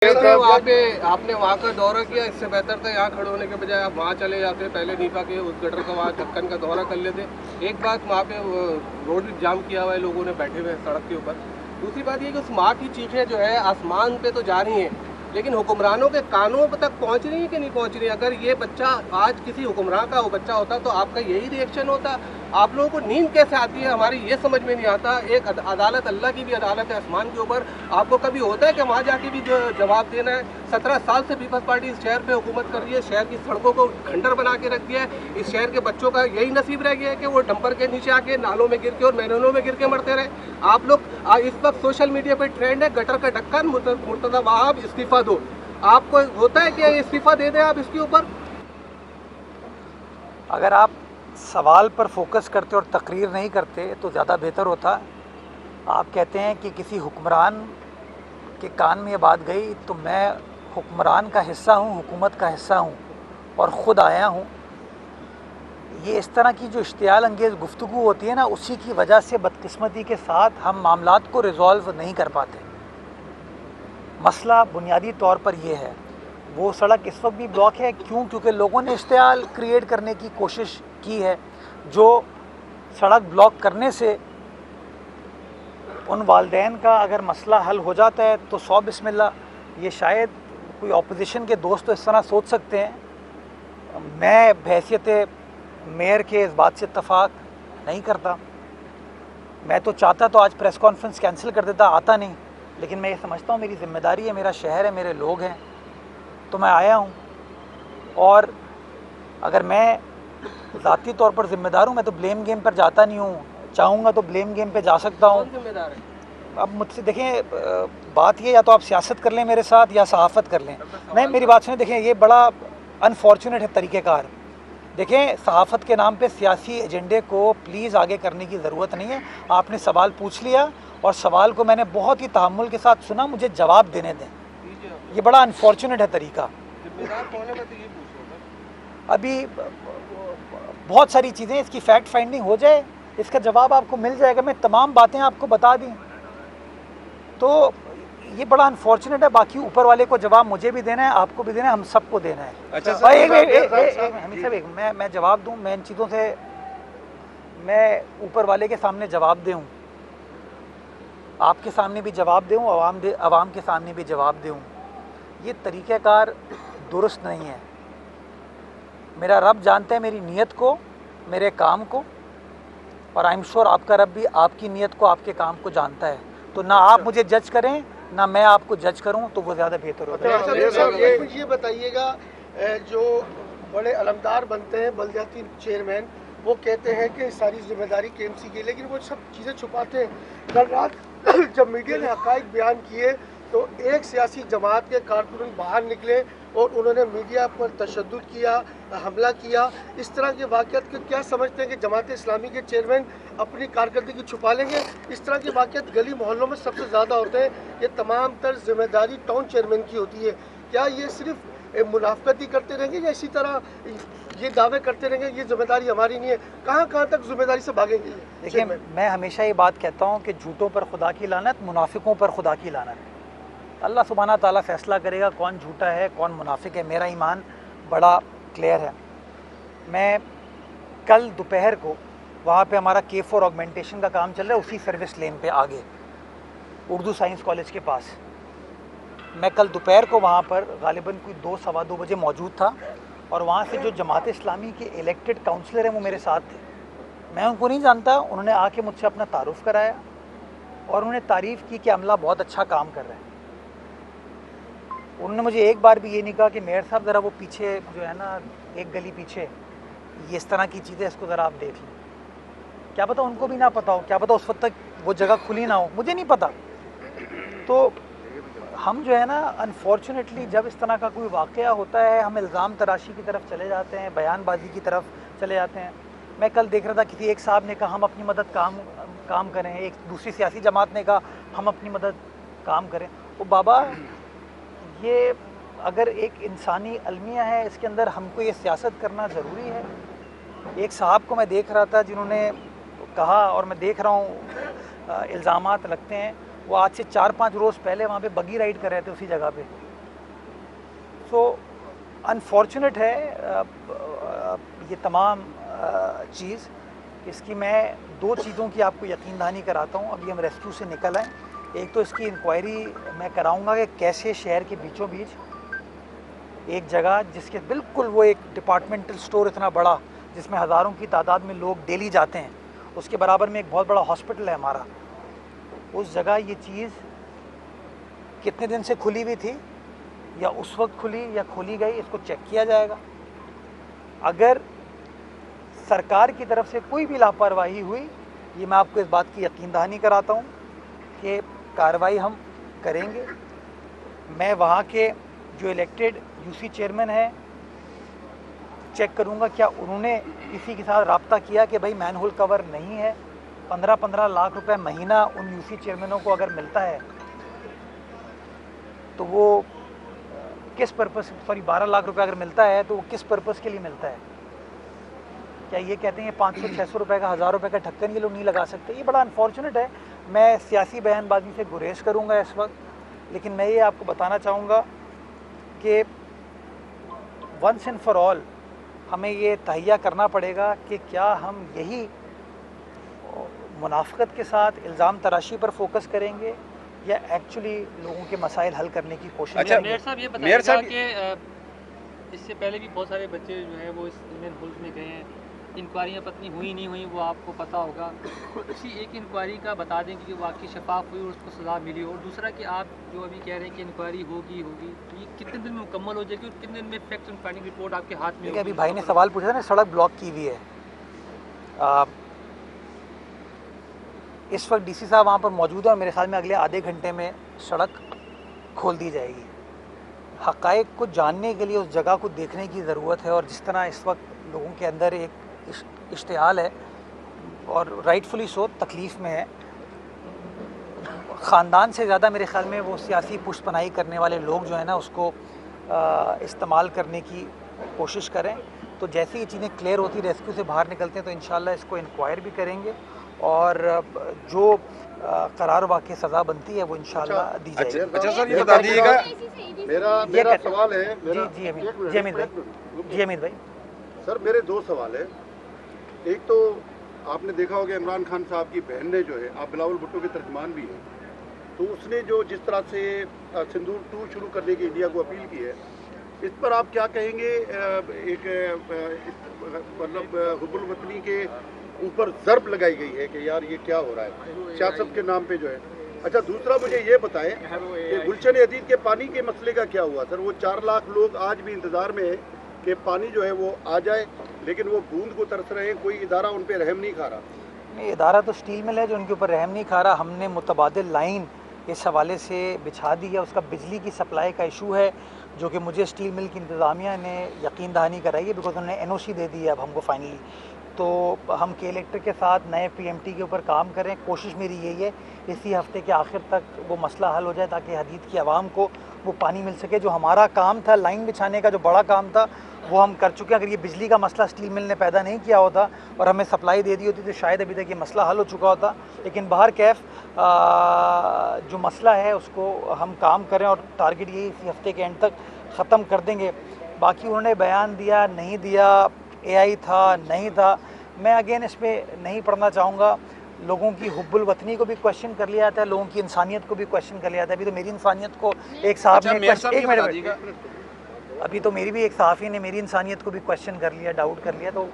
वहाँ पे आपने वहाँ का दौरा किया, इससे बेहतर था यहाँ खड़े होने के बजाय आप वहाँ चले जाते, पहले नीपा के उस गटर का वहाँ ढक्कन का दौरा कर लेते। एक बात, वहाँ पे रोड जाम किया हुआ है, लोगों ने बैठे हुए हैं सड़क के ऊपर। दूसरी बात ये कि उस माँ की चीखें जो है आसमान पे तो जा रही हैं, लेकिन हुक्मरानों के कानों तक पहुँच रही है कि नहीं पहुँच रही है। अगर ये बच्चा आज किसी हुक्मरान का वो बच्चा होता तो आपका यही रिएक्शन होता। आप लोगों को नींद कैसे आती है, हमारी ये समझ में नहीं आता। एक अदालत, अल्लाह की भी अदालत है आसमान के ऊपर, आपको कभी होता है कि वहाँ जाके भी जो जवाब देना है। 17 साल से पीपल्स पार्टी इस शहर पे हुकूमत कर रही है, शहर की सड़कों को खंडर बना के रख दिया है। इस शहर के बच्चों का यही नसीब रह गया है कि वो डंपर के नीचे आके नालों में गिर के और मैदानों में गिर के मरते रहे। आप लोग इस वक्त सोशल मीडिया पे ट्रेंड है गटर का ढक्कन, मुर्तजा वहाब इस्तीफा दो। आपको होता है कि इस्तीफा दे दें आप इसके ऊपर? अगर आप सवाल पर फोकस करते और तकरीर नहीं करते तो ज़्यादा बेहतर होता। आप कहते हैं कि किसी हुक्मरान के कान में ये बात गई, तो मैं हुक्मरान का हिस्सा हूँ, हुकूमत का हिस्सा हूँ और ख़ुद आया हूँ। ये इस तरह की जो इश्तियाल अंगेज़ गुफ्तगू होती है ना, उसी की वजह से बदकिस्मती के साथ हम मामलात को रिज़ॉल्व नहीं कर पाते। मसला बुनियादी तौर पर यह है, वो सड़क इस वक्त भी ब्लॉक है। क्यों? क्योंकि लोगों ने इश्तियाल क्रिएट करने की कोशिश की है। जो सड़क ब्लॉक करने से उन वालदैन का अगर मसला हल हो जाता है तो 100 बिस्मिल्लाह। ये शायद कोई अपोजिशन के दोस्त तो इस तरह सोच सकते हैं। मैं बहैसियत मेयर के इस बात से इत्तफाक नहीं करता। मैं तो चाहता तो आज प्रेस कॉन्फ्रेंस कैंसिल कर देता, आता नहीं। लेकिन मैं ये समझता हूँ मेरी ज़िम्मेदारी है, मेरा शहर है, मेरे लोग हैं, तो मैं आया हूँ। और अगर मैं ज़ाती तौर पर ज़िम्मेदार हूँ, मैं तो ब्लेम गेम पर जाता नहीं हूँ। चाहूँगा तो ब्लेम गेम पे जा सकता हूँ। कौन जिम्मेदार है? अब मुझसे देखें, बात ये, या तो आप सियासत कर लें मेरे साथ या सहाफ़त कर लें। नहीं, मेरी बात सुनें। देखें, ये बड़ा अनफॉर्चुनेट है तरीक़ेकार। देखें, सहाफ़त के नाम पे सियासी एजेंडे को प्लीज़ आगे करने की ज़रूरत नहीं है। आपने सवाल पूछ लिया और सवाल को मैंने बहुत ही तहम्मुल के साथ सुना, मुझे जवाब देने दें। ये बड़ा अनफॉर्चुनेट है तरीका। जिम्मेदार कौन है, मैं तो ये पूछ रहा था। अभी बहुत सारी चीज़ें, इसकी फैक्ट फाइंडिंग हो जाए, इसका जवाब आपको मिल जाएगा। मैं तमाम बातें आपको बता दी, तो ये बड़ा अनफॉर्चुनेट है। बाकी ऊपर वाले को जवाब मुझे भी देना है, आपको भी देना है, हम सबको देना है। अच्छा और मैं जवाब दूं, मैं इन चीज़ों से मैं ऊपर वाले के सामने जवाब दूं, आपके सामने भी जवाब दूं, अवाम के सामने भी जवाब दूं। ये तरीक़ाकार दुरुस्त नहीं है। मेरा रब जानता है मेरी नीयत को, मेरे काम को, और आई एम श्योर आपका रब भी आपकी नीयत को, आपके काम को जानता है। तो ना आप मुझे जज करें, ना मैं आपको जज करूं, तो वो ज़्यादा बेहतर होता है। ये बताइएगा, जो बड़े अलमदार बनते हैं बल्दियाती चेयरमैन, वो कहते हैं कि सारी जिम्मेदारी केएमसी की, लेकिन वो सब चीज़ें छुपाते हैं। कल रात जब मीडिया ने हक़ाइक़ बयान किए तो एक सियासी जमात के कारकुन बाहर निकले और उन्होंने मीडिया पर तशद्दुद किया, हमला किया। इस तरह के वाक़यात को क्या समझते हैं कि जमात इस्लामी के चेयरमैन अपनी कारकर्दगी छुपा लेंगे? इस तरह के वाक़यात गली मोहल्लों में सबसे ज़्यादा होते हैं। ये तमाम तर जिम्मेदारी टाउन चेयरमैन की होती है। क्या ये सिर्फ मुनाफकत ही करते रहेंगे या इसी तरह ये दावे करते रहेंगे ये जिम्मेदारी हमारी नहीं है? कहाँ तक जिम्मेदारी से भागेंगे? देखिए, मैं हमेशा ये बात कहता हूँ कि झूठों पर खुदा की लानत, मुनाफिकों पर खुदा की लानत। अल्लाह सुब्हाना ताला फैसला करेगा कौन झूठा है, कौन मुनाफिक है। मेरा ईमान बड़ा क्लियर है। मैं कल दोपहर को वहाँ पे हमारा K4 ऑगमेंटेशन का काम चल रहा है, उसी सर्विस लेन पे आगे उर्दू साइंस कॉलेज के पास। मैं कल दोपहर को वहाँ पर गालिबन कोई 2 सवा 2 बजे मौजूद था, और वहाँ से जो जमात इस्लामी के इलेक्टेड काउंसलर हैं वो मेरे साथ थे। मैं उनको नहीं जानता, उन्होंने आके मुझसे अपना तारुफ़ कराया और उन्होंने तारीफ़ की कि अमला बहुत अच्छा काम कर रहा है। उन्होंने मुझे एक बार भी ये नहीं कहा कि मेयर साहब ज़रा वो पीछे जो है ना, एक गली पीछे ये इस तरह की चीज़ें, इसको ज़रा आप देख लें। क्या पता उनको भी ना पता हो, क्या पता उस वक्त तक वो जगह खुली ना हो, मुझे नहीं पता। तो हम जो है ना, अनफॉर्चुनेटली जब इस तरह का कोई वाक़या होता है, हम इल्ज़ाम तराशी की तरफ चले जाते हैं, बयानबाजी की तरफ चले जाते हैं। मैं कल देख रहा था, किसी एक साहब ने कहा हम अपनी मदद काम करें, एक दूसरी सियासी जमात ने कहा हम अपनी मदद काम करें। वो बाबा, ये अगर एक इंसानी अलमिया है, इसके अंदर हमको ये सियासत करना ज़रूरी है? एक साहब को मैं देख रहा था जिन्होंने कहा, और मैं देख रहा हूँ इल्ज़ामात लगते हैं, वो आज से 4-5 रोज़ पहले वहाँ पे बगी राइड कर रहे थे उसी जगह पे। सो अनफॉर्चुनेट है ये तमाम चीज़। इसकी मैं दो चीज़ों की आपको यकीन दहानी कराता हूँ। अभी हम रेस्क्यू से निकल आए। एक तो इसकी इंक्वायरी मैं कराऊंगा कि कैसे शहर के बीचों बीच एक जगह जिसके बिल्कुल वो एक डिपार्टमेंटल स्टोर इतना बड़ा जिसमें हज़ारों की तादाद में लोग डेली जाते हैं, उसके बराबर में एक बहुत बड़ा हॉस्पिटल है हमारा, उस जगह ये चीज़ कितने दिन से खुली हुई थी या उस वक्त खुली या खोली गई, इसको चेक किया जाएगा। अगर सरकार की तरफ से कोई भी लापरवाही हुई, ये मैं आपको इस बात की यकीन दहानी कराता हूँ कि कार्रवाई हम करेंगे। मैं वहाँ के जो इलेक्टेड यूसी चेयरमैन हैं चेक करूँगा क्या उन्होंने किसी के साथ रब्ता किया कि भाई मैनहोल कवर नहीं है। 15-15 लाख रुपए महीना उन यूसी चेयरमैनों को अगर मिलता है तो वो किस पर्पस, 12 लाख रुपए अगर मिलता है तो वो किस पर्पस के लिए मिलता है? क्या ये कहते हैं 500-600 रुपए का, 1000 रुपए का ढक्कन ये लोग नहीं लगा सकते? ये बड़ा अनफॉर्चुनेट है। मैं सियासी बयानबाजी से गुरेज करूंगा इस वक्त, लेकिन मैं ये आपको बताना चाहूँगा कि वंस एंड फॉर ऑल हमें ये तहैया करना पड़ेगा कि क्या हम यही मुनाफिकत के साथ इल्ज़ाम तराशी पर फोकस करेंगे या एक्चुअली लोगों के मसाइल हल करने की कोशिश करेंगे। मेयर साहब ये बताइएगा कि इससे पहले भी बहुत सारे बच्चे जो है वो इस इंडियन होल्स में गए हैं, इंक्वायरियाँ पत्नी हुई नहीं हुई वो आपको पता होगा। उसी एक इंक्वायरी का बता देंगे कि वाकई शफाफ हुई और उसको सज़ा मिली। और दूसरा कि आप जो अभी कह रहे हैं कि इंक्वायरी होगी तो ये कितने दिन में मुकम्मल हो जाएगी और कितने दिन में फैक्ट एंड फाइंडिंग रिपोर्ट आपके हाथ में होगी? अभी भाई ने सवाल पूछा था ना, सड़क ब्लॉक की हुई है। इस वक्त डीसी साहब वहाँ पर मौजूद है और मेरे ख्याल में अगले आधे घंटे में सड़क खोल दी जाएगी। हक़ाइक़ को जानने के लिए उस जगह को देखने की ज़रूरत है और जिस तरह इस वक्त लोगों के अंदर एक इश्तिहाल है और राइटफुली सो तकलीफ़ में है, ख़ानदान से ज़्यादा मेरे ख्याल में वो सियासी पुष्पनाई करने वाले लोग जो है ना उसको इस्तेमाल करने की कोशिश करें। तो जैसे ही चीज़ें क्लियर होती, रेस्क्यू से बाहर निकलते हैं तो इंशाल्लाह इसको इंक्वायर भी करेंगे और जो करार वाक़ई सज़ा बनती है वो इंशाल्लाह दी जाएगी। अच्छा सर ये बता दीजिएगा, मेरा सवाल है। जी अमित भाई सर मेरे दो सवाल है। एक तो आपने देखा होगा इमरान खान साहब की बहन ने जो है, आप बिलावल भुट्टो के तर्जमान भी हैं, तो उसने जो जिस तरह से सिंदूर 2 शुरू करने की इंडिया को अपील की है, इस पर आप क्या कहेंगे? एक मतलब हुब्बुल वतनी के ऊपर ज़र्ब लगाई गई है कि यार ये क्या हो रहा है सियासत के नाम पे जो है। अच्छा दूसरा मुझे ये बताएं कि गुलशन हदीद के पानी के मसले का क्या हुआ? सर वो 4 लाख लोग आज भी इंतज़ार में है कि पानी जो है वो आ जाए, लेकिन वो बूंद को तरस रहे हैं, कोई इदारा उन पर रहम नहीं खा रहा। नहीं, इदारा तो स्टील मिल है जो उनके ऊपर रहम नहीं खा रहा। हमने मुतबादिल लाइन इस हवाले से बिछा दी है। उसका बिजली की सप्लाई का इशू है जो कि मुझे स्टील मिल की इंतज़ामिया ने यकीन दहानी कराई है, बिकॉज उन्होंने NOC दे दी है अब हमको फाइनली। तो हम के इलेक्ट्रिक के साथ नए PMT के ऊपर काम करें। कोशिश मेरी यही है इसी हफ्ते के आखिर तक वो मसला हल हो जाए ताकि हदीद की आवाम को वो पानी मिल सके। जो हमारा काम था लाइन बिछाने का, जो बड़ा काम था वो हम कर चुके हैं। अगर ये बिजली का मसला स्टील मिल ने पैदा नहीं किया होता और हमें सप्लाई दे दी होती तो शायद अभी तक ये मसला हल हो चुका होता। लेकिन बाहर कैफ जो मसला है उसको हम काम करें और टारगेट यही इसी हफ्ते के एंड तक ख़त्म कर देंगे। बाकी उन्होंने बयान दिया नहीं दिया, AI था नहीं था, मैं अगेन इसमें नहीं पढ़ना चाहूँगा। लोगों की हुब्बुल वतनी को भी क्वेश्चन कर लिया जाता है, लोगों की इंसानियत को भी क्वेश्चन कर लिया जाता है। अभी तो मेरी इंसानियत को एक साहब ने एक मिनट अभी तो मेरी भी एक सहाफ़ी ने मेरी इंसानियत को भी क्वेश्चन कर लिया, डाउट कर लिया। तो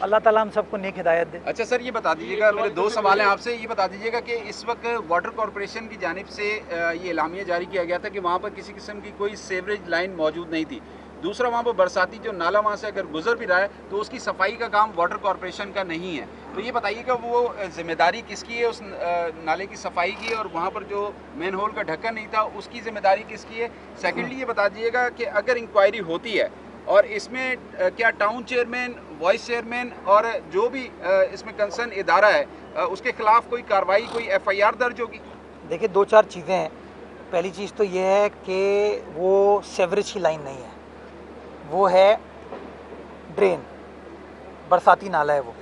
अल्लाह ताला हम सबको नेक हिदायत दे। अच्छा सर ये बता दीजिएगा, मेरे 2 सवाल हैं आपसे। ये बता दीजिएगा कि इस वक्त वाटर कॉरपोरेशन की जानिब से ये एलामिया जारी किया गया था कि वहाँ पर किसी किस्म की कोई सीवरेज लाइन मौजूद नहीं थी। दूसरा वहाँ पर बरसाती जो नाला वहाँ से अगर गुजर भी रहा है तो उसकी सफाई का काम वाटर कॉरपोरेशन का नहीं है। तो ये बताइएगा वो जिम्मेदारी किसकी है उस नाले की सफाई की, और वहाँ पर जो मेन होल का ढक्कन नहीं था उसकी जिम्मेदारी किसकी है? सेकेंडली ये बता दीजिएगा कि अगर इंक्वायरी होती है और इसमें क्या टाउन चेयरमैन, वाइस चेयरमैन और जो भी इसमें कंसर्न इदारा है उसके खिलाफ कोई कार्रवाई, कोई FIR दर्ज होगी? देखिए 2-4 चीज़ें हैं। पहली चीज़ तो ये है कि वो सेवरेज की लाइन नहीं है, वो है ड्रेन, बरसाती नाला है। वो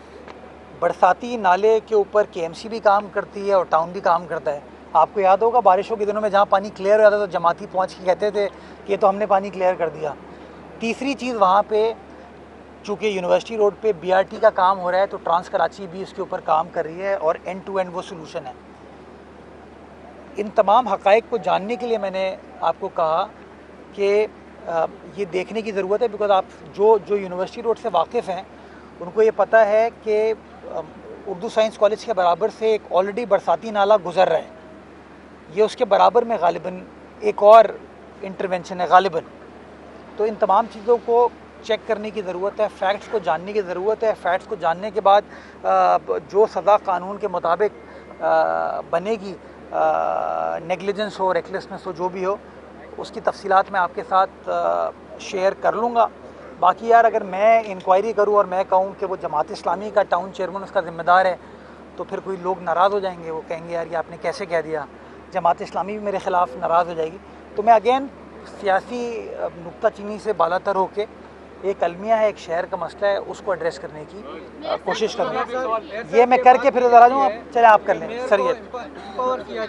बरसाती नाले के ऊपर KMC भी काम करती है और टाउन भी काम करता है। आपको याद होगा बारिशों के दिनों में जहाँ पानी क्लियर हो जाता तो जमाती पहुँच के कहते थे कि ये तो हमने पानी क्लियर कर दिया। तीसरी चीज़, वहाँ पे चूँकि यूनिवर्सिटी रोड पे BRT का काम हो रहा है तो ट्रांस कराची भी इसके ऊपर काम कर रही है और एंड टू एंड वो सोल्यूशन है। इन तमाम हक़ाइक़ को जानने के लिए मैंने आपको कहा कि ये देखने की ज़रूरत है, बिकॉज़ आप जो यूनिवर्सिटी रोड से वाकिफ़ हैं उनको ये पता है कि उर्दू साइंस कॉलेज के बराबर से एक ऑलरेडी बरसाती नाला गुज़र रहा है, ये उसके बराबर में गालिबन एक और इंटरवेंशन है गालिबन। तो इन तमाम चीज़ों को चेक करने की ज़रूरत है, फैक्ट्स को जानने की ज़रूरत है। फैक्ट्स को जानने के बाद जो सज़ा कानून के मुताबिक बनेगी, नेगलिजेंस हो, रेकलेसनेस हो, जो भी हो, उसकी तफसीलात मैं आपके साथ शेयर कर लूँगा। बाकी यार अगर मैं इंक्वायरी करूँ और मैं कहूँ कि वो जमात इस्लामी का टाउन चेयरमैन उसका ज़िम्मेदार है तो फिर कोई लोग नाराज़ हो जाएंगे, वो कहेंगे यार ये आपने कैसे कह दिया। जमात इस्लामी भी मेरे ख़िलाफ़ नाराज़ हो जाएगी। तो मैं अगेन सियासी नुक्ताचीनी से बालातर होके एक अलमिया है, एक शहर का मसला है, उसको एड्रेस करने की कोशिश करूँगा। ये मैं करके फिर उधर आ जाऊँ। चले आप कर लें सर ये।